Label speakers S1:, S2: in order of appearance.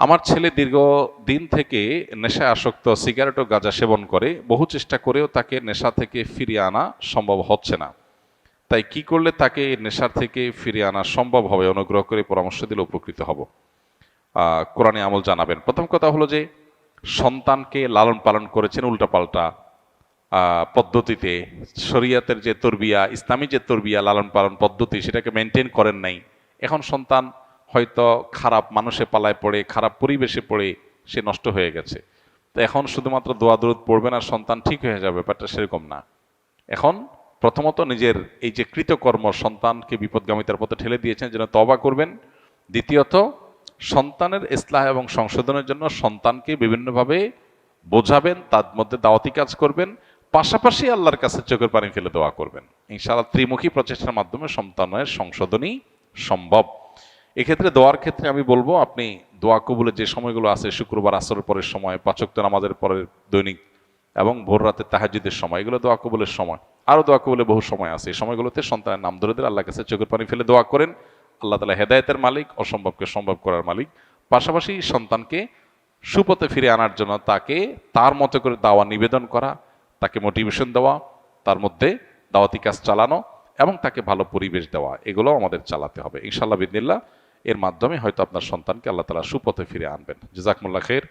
S1: আমার ছেলে দীর্ঘদিন থেকে নেশায় আসক্ত, সিগারেট ও গাঁজা সেবন করে। বহু চেষ্টা করেও তাকে নেশা থেকে ফিরিয়ে আনা সম্ভব হচ্ছে না। তাই কি করলে তাকে নেশার থেকে ফিরিয়ে আনা সম্ভব হবে? অনুগ্রহ করে পরামর্শ দিলে উপকৃত হব। কোরআনে আমল জানাবেন। প্রথম কথা হলো যে সন্তানকে লালন পালন করেছেন উল্টাপাল্টা পদ্ধতিতে। শরিয়াতের যে তরবিয়া, ইসলামী যে তরবিয়া লালন পালন পদ্ধতি, সেটাকে মেনটেন করেন নাই। এখন সন্তান হয়তো খারাপ মানুষে পালায় পড়ে, খারাপ পরিবেশে পড়ে সে নষ্ট হয়ে গেছে। তো এখন শুধুমাত্র দোয়া দরুদ পড়বেন আর সন্তান ঠিক হয়ে যাবে, ব্যাপারটা সেরকম না। এখন প্রথমত নিজের এই যে কৃতকর্ম, সন্তানকে বিপদগামিতার পথে ঠেলে দিয়েছেন, যেন তওবা করবেন। দ্বিতীয়ত, সন্তানের ইসলাহ এবং সংশোধনের জন্য সন্তানকে বিভিন্নভাবে বোঝাবেন, তার মধ্যে দাওয়াতি কাজ করবেন, পাশাপাশি আল্লাহর কাছে চোখের পানি ফেলে দোয়া করবেন। ইনশাআল্লাহ ত্রিমুখী প্রচেষ্টার মাধ্যমে সন্তানের সংশোধনই সম্ভব। এক্ষেত্রে দোয়ার ক্ষেত্রে আমি বলবো, আপনি দোয়া কবুলের যে সময়গুলো আছে, শুক্রবার আসরের পরের সময়, 5 ওয়াক্ত নামাজের পরের দৈনিক, এবং ভোর রাতে তাহাজ্জুদের সময়, এগুলো দোয়া কবুলের সময়। আরও দোয়া কবুলের বহু সময় আছে। এই সময়গুলোতে সন্তানের নাম ধরে আল্লাহর কাছে চোখের পানি ফেলে দোয়া করেন। আল্লাহ তাআলা হেদায়েতের মালিক, অসম্ভবকে সম্ভব করার মালিক। পাশাপাশি সন্তানকে সুপথে ফিরে আনার জন্য তাকে তার মতো করে দাওয়া নিবেদন করা, তাকে মোটিভেশন দেওয়া, তার মধ্যে দাওয়াতি কাজ চালানো এবং তাকে ভালো পরিবেশ দেওয়া, এগুলো আমাদের চালাতে হবে। ইনশাআল্লাহ বিদিনিল্লাহ এর মাধ্যমে হয়তো আপনার সন্তানকে আল্লাহ তাআলা সুপথে ফিরে আনবেন। জাযাকুমুল্লাহ খাইর।